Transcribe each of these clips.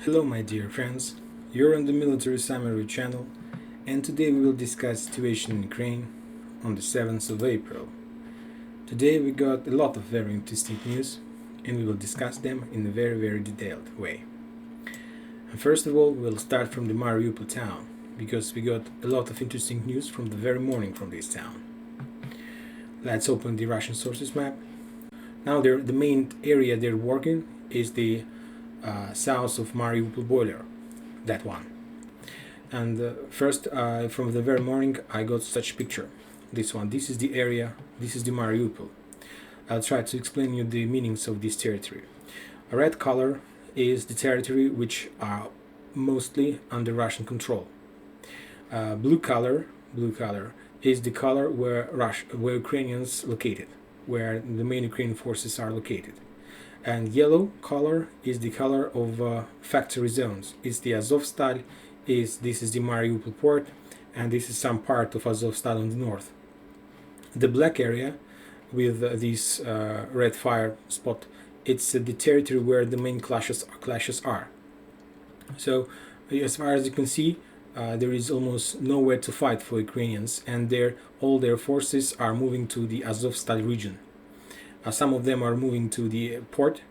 Hello my dear friends, you're on the Military Summary channel, and today we will discuss situation in Ukraine on the 7th of April. Today we got a lot of very interesting news and we will discuss them in a very detailed way. And first of all, we'll start from the Mariupol town, because we got a lot of interesting news from the very morning from this town. Let's open the Russian sources map. Now the main area they're working is the south of Mariupol border, that one. And first, from the very morning, I got such picture. This one. This is the area. This is the Mariupol. I'll try to explain you the meanings of this territory. A red color is the territory which are mostly under Russian control. Blue color is the color where Ukrainians located, where the main Ukrainian forces are located. And yellow color is the color of factory zones. It's the Azovstal, this is the Mariupol port, and this is some part of Azovstal on the north. The black area with this red fire spot, it's the territory where the main clashes are. So as far as you can see, there is almost nowhere to fight for Ukrainians, and all their forces are moving to the Azovstal region. Some of them are moving to the port,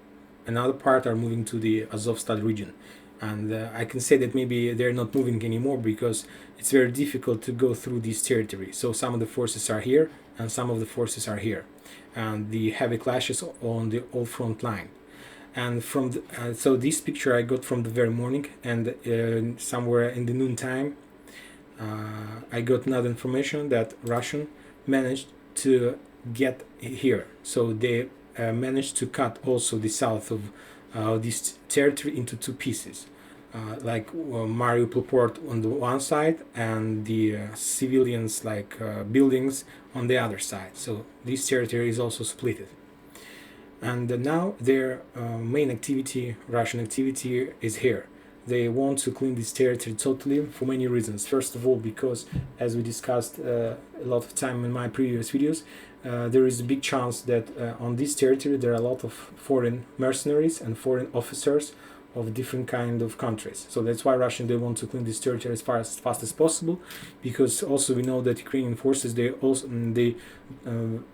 another part are moving to the Azovstal region. And I can say that maybe they're not moving anymore because it's very difficult to go through this territory. So some of the forces are here and some of the forces are here. And the heavy clashes on the old front line. And from so this picture I got from the very morning, and somewhere in the noon time I got another information that Russian managed to get here. So they managed to cut also the south of this territory into two pieces, like Mariupol port on the one side and the civilians like buildings on the other side. So this territory is also split. And now their main activity, Russian activity, is here. They want to clean this territory totally for many reasons. First of all, because as we discussed a lot of time in my previous videos, there is a big chance that on this territory there are a lot of foreign mercenaries and foreign officers of different kind of countries. So that's why they want to clean this territory as fast as possible, because also we know that Ukrainian forces,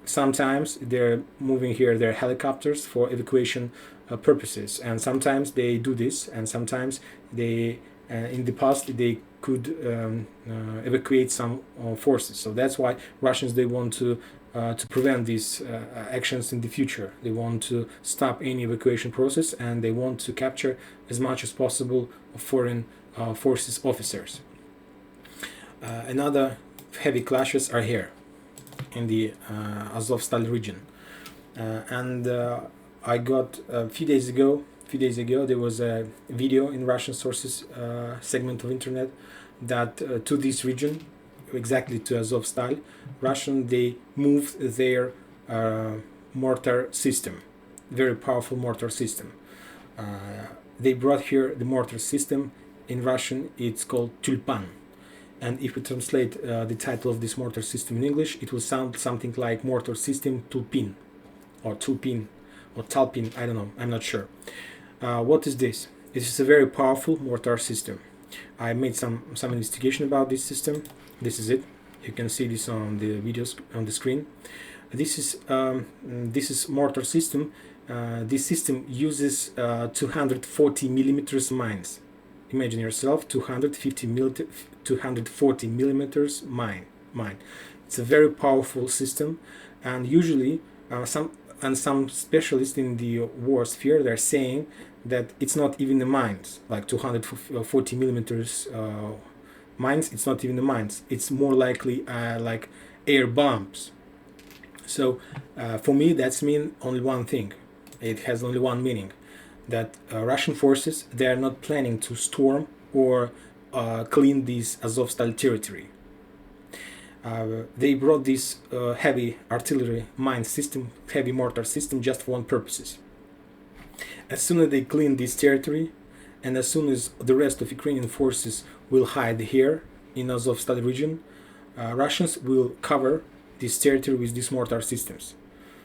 sometimes they're moving here their helicopters for evacuation purposes, and sometimes they do this, and sometimes they in the past they could evacuate some forces. So that's why Russians, they want to prevent these actions in the future. They want to stop any evacuation process, and they want to capture as much as possible foreign forces officers. Another heavy clashes are here in the Azovstal region, and I got a few days ago there was a video in Russian sources segment of internet that to this region, exactly to Azovstal, they moved their mortar system, very powerful mortar system. They brought here the mortar system. In Russian it's called Tulpan, and if we translate the title of this mortar system in English, it will sound something like mortar system Tulpin, or Tulpin, or Talpin, I don't know, I'm not sure. What is this? This is a very powerful mortar system. I made some investigation about this system. This is it. You can see this on the videos on the screen. This is mortar system. This system uses 240 millimeters mines. Imagine yourself 240 millimeters mine. It's a very powerful system, and usually some specialists in the war sphere, they're saying that it's not even the mines, like 240 millimeters mines. It's not even the mines. It's more likely like air bombs. So for me, that's mean only one thing. It has only one meaning, that Russian forces, they are not planning to storm or clean this Azovstal territory. They brought this heavy artillery mine system, heavy mortar system, just for one purpose. As soon as they clean this territory, and as soon as the rest of Ukrainian forces will hide here in Azovstal region, Russians will cover this territory with these mortar systems.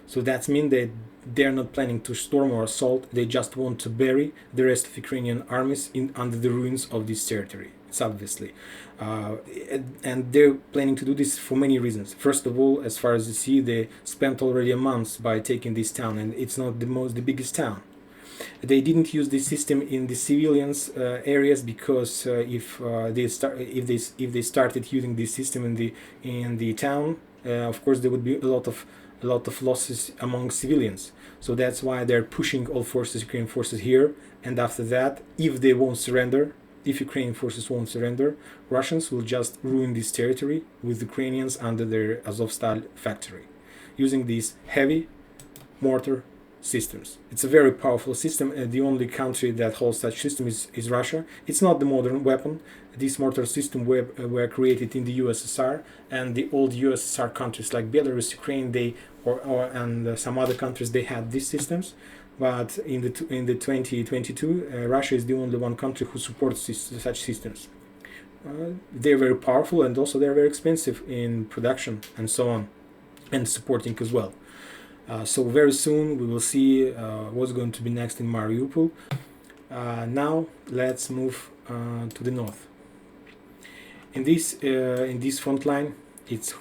So that means that they're not planning to storm or assault. They just want to bury the rest of Ukrainian armies under the ruins of this territory. It's obviously, and they're planning to do this for many reasons. First of all, as far as you see, they spent already a month by taking this town, and it's not the biggest town. They didn't use this system in the civilians areas because if they started using this system in the town, of course there would be a lot of losses among civilians. So that's why they're pushing all forces, Ukrainian forces here. And after that, if they won't surrender, if Ukrainian forces won't surrender, Russians will just ruin this territory with Ukrainians under their Azovstal factory, using these heavy mortar systems. It's a very powerful system. The only country that holds such system is Russia. It's not the modern weapon. These mortar systems were created in the USSR, and the old USSR countries like Belarus, Ukraine, and some other countries, they had these systems. But in the 2022, Russia is the only one country who supports such systems. They're very powerful, and also they're very expensive in production and so on, and supporting as well. So very soon we will see what's going to be next in Mariupol. Now let's move to the north. In this front line, it's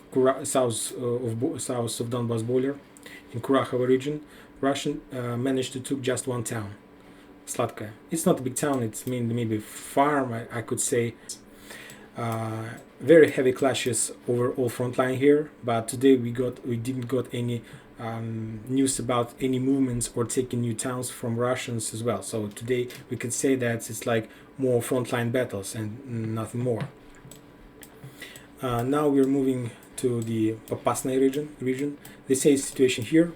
south of Donbas border, in Kurachovo region. Russian managed to took just one town, Sladkaya. It's not a big town. It's maybe farm, I could say. Very heavy clashes over all front line here. But today we didn't got any news about any movements or taking new towns from Russians as well. So today we could say that it's like more frontline battles and nothing more. Now we're moving to the Popasny region. The same situation here.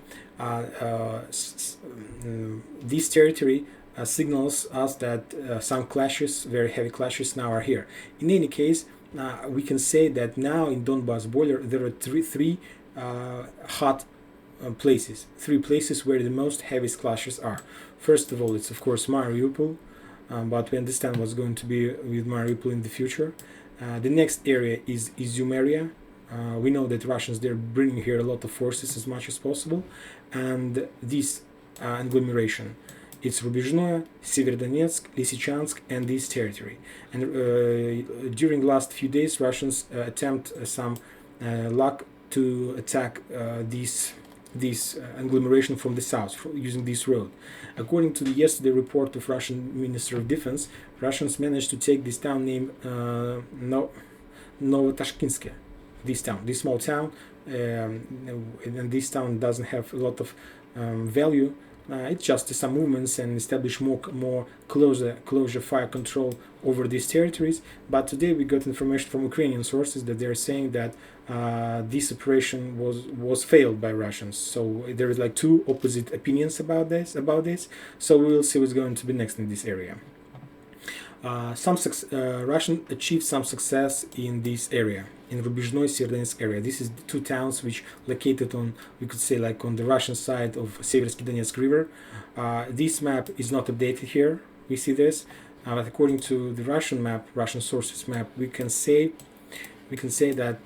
This territory signals us that some clashes, very heavy clashes, now are here. In any case, we can say that now in Donbas border there are three hot places, where the most heaviest clashes are. First of all, it's of course Mariupol, but we understand what's going to be with Mariupol in the future. The next area is Izum area. We know that Russians, they're bringing here a lot of forces as much as possible, and this agglomeration, it's Rubizhnoye, Severodonetsk, Lysychansk, and this territory. And during the last few days, Russians attempt some luck to attack this agglomeration from the south using this road. According to the yesterday report of Russian Minister of Defense, Russians managed to take this town named Novotashkinske. This small town, and this town doesn't have a lot of value. It's just some movements and establish more closer fire control over these territories. But today we got information from Ukrainian sources that they're saying that this operation was failed by Russians. So there is like two opposite opinions about this. So we will see what's going to be next in this area. Russian achieved some success in this area, in Rubizhnoye Severodonetsk area. This is the two towns which located on, we could say, like on the Russian side of Seversky Donetsk River. This map is not updated here. We see this, but according to the Russian map, Russian sources map, we can say that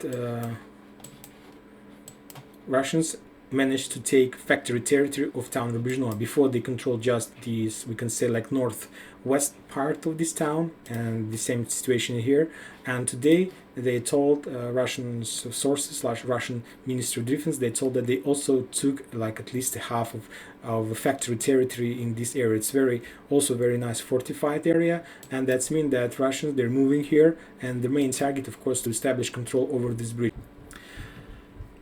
Russians managed to take factory territory of town Rubizhnoye. Before they controlled just this, we can say, like northwest part of this town, and the same situation here. And today they told Russian sources / Russian Ministry of Defense, they told that they also took like at least half of factory territory in this area. It's also very nice fortified area, and that's mean that Russians, they're moving here, and the main target, of course, to establish control over this bridge.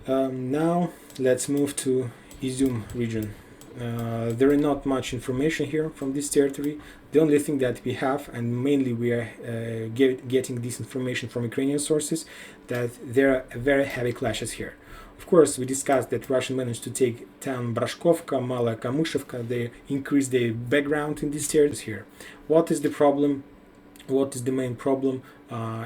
Now let's move to Izum region. There is not much information here from this territory. The only thing that we have, and mainly we are getting this information from Ukrainian sources, that there are very heavy clashes here. Of course, we discussed that Russia managed to take town Brashkovka, Mala Kamushevka. They increased their background in these territories here. What is the problem? What is the main problem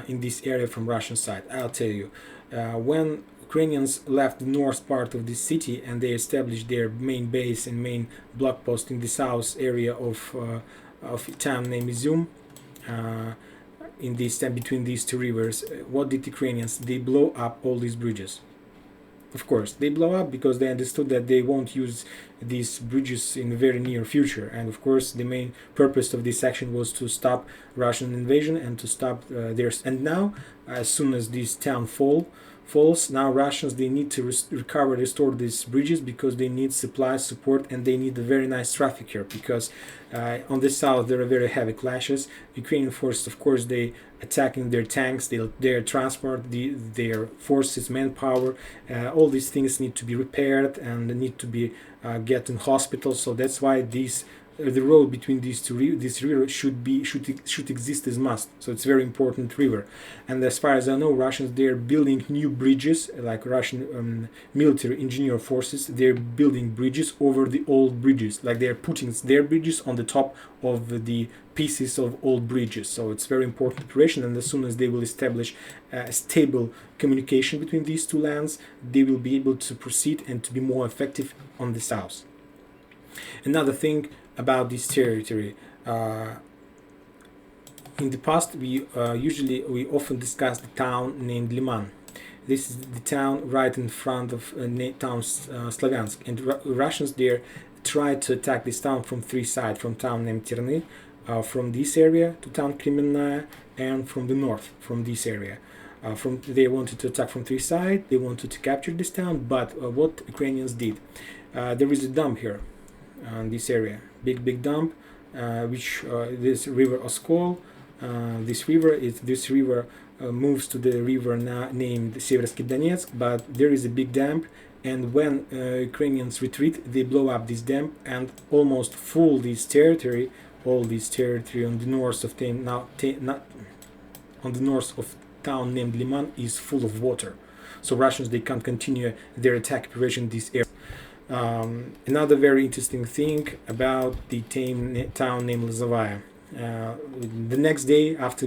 in this area from Russian side? I'll tell you. When Ukrainians left the north part of the city and they established their main base and main block post in the south area of a town named Izum, between these two rivers, what did Ukrainians? They blow up all these bridges. Of course, they blow up because they understood that they won't use these bridges in the very near future. And of course, the main purpose of this action was to stop Russian invasion and to stop theirs. And now, as soon as this town falls, now Russians, they need to restore these bridges because they need supply support, and they need a very nice traffic here, because on the south there are very heavy clashes. Ukrainian forces, of course, they attacking their tanks, their transport, their forces, manpower, all these things need to be repaired and need to be get in hospitals. So that's why the road between this river should exist as must. So it's a very important river. And as far as I know, Russians, they're building new bridges, like Russian military engineer forces. They're building bridges over the old bridges, like they're putting their bridges on the top of the pieces of old bridges. So it's very important operation, and as soon as they will establish a stable communication between these two lands, they will be able to proceed and to be more effective on the south. Another thing about this territory, in the past we often discuss the town named Liman. This is the town right in front of town Slaviansk, and Russians there tried to attack this town from three sides: from town named Terny, from this area to town Kremenная, and from the north, from this area. They wanted to attack from three sides. They wanted to capture this town, but what Ukrainians did, there is a dump here in this area, big dump, which this river Oskol. This river moves to the river named Seversky Donetsk, but there is a big dam, and when Ukrainians retreat, they blow up this dam and almost full this territory, all this territory on the north of town named Liman is full of water. So Russians, they can't continue their attack operation in this area. Another very interesting thing about the town named Lozovaya. The next day, after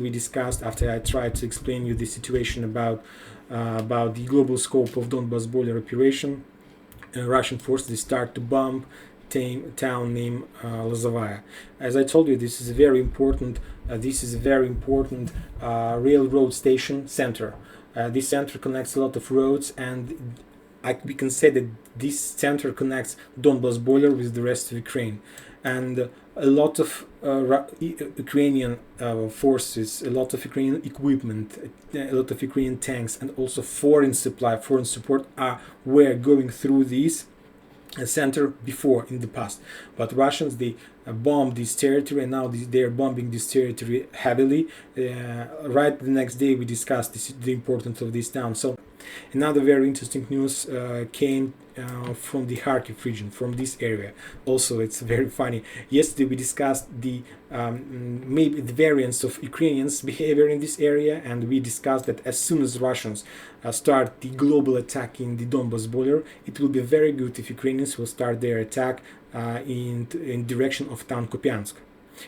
I tried to explain you the situation about the global scope of Donbas boiler operation, Russian forces start to bomb town named Lozovaya. As I told you, this is a very important. Railroad station center. This center connects a lot of roads, and we can say that this center connects Donbas boiler with the rest of Ukraine. And a lot of Ukrainian forces, a lot of Ukrainian equipment, a lot of Ukrainian tanks, and also foreign support were going through this center before in the past. But Russians, they bombed this territory, and now they are bombing this territory heavily. Right the next day we discussed the importance of this town. So another very interesting news came from the Kharkiv region, from this area. Also, it's very funny. Yesterday we discussed the maybe the variants of Ukrainians' behavior in this area, and we discussed that as soon as Russians start the global attack in the Donbas border, it will be very good if Ukrainians will start their attack in direction of town Kupiansk.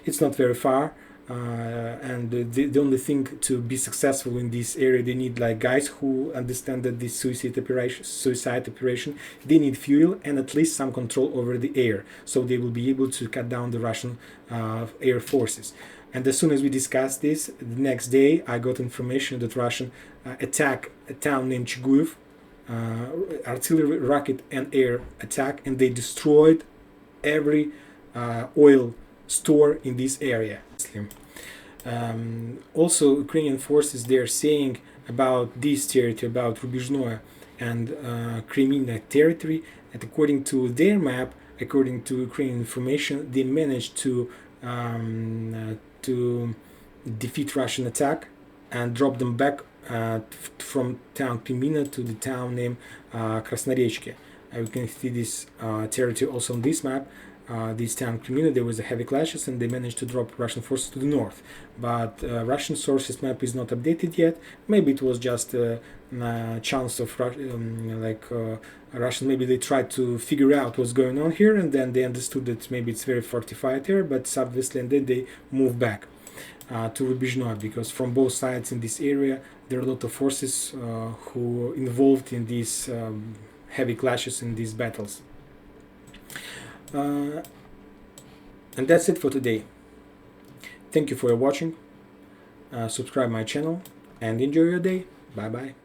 It's not very far. And the only thing to be successful in this area, they need like guys who understand that this suicide operation, they need fuel and at least some control over the air, so they will be able to cut down the Russian air forces. And as soon as we discussed this, the next day I got information that Russian attack a town named Chiguyev, artillery, rocket and air attack, and they destroyed every oil store in this area. Also, Ukrainian forces, they're saying about this territory, about Rubizhnoye and Kremenная territory, and according to their map, according to Ukrainian information, they managed to defeat Russian attack and drop them back from town Kremenная to the town named Krasnorechki. You can see this territory also on this map. This town Kremenная, there was a heavy clashes, and they managed to drop Russian forces to the north. But Russian sources map is not updated yet. Maybe it was just a chance of Russian. Maybe they tried to figure out what's going on here, and then they understood that maybe it's very fortified here. But obviously, and then they moved back to Rubizhnoye, because from both sides in this area there are a lot of forces who involved in these heavy clashes in these battles. And that's it for today. Thank you for watching. Subscribe my channel and enjoy your day. Bye bye.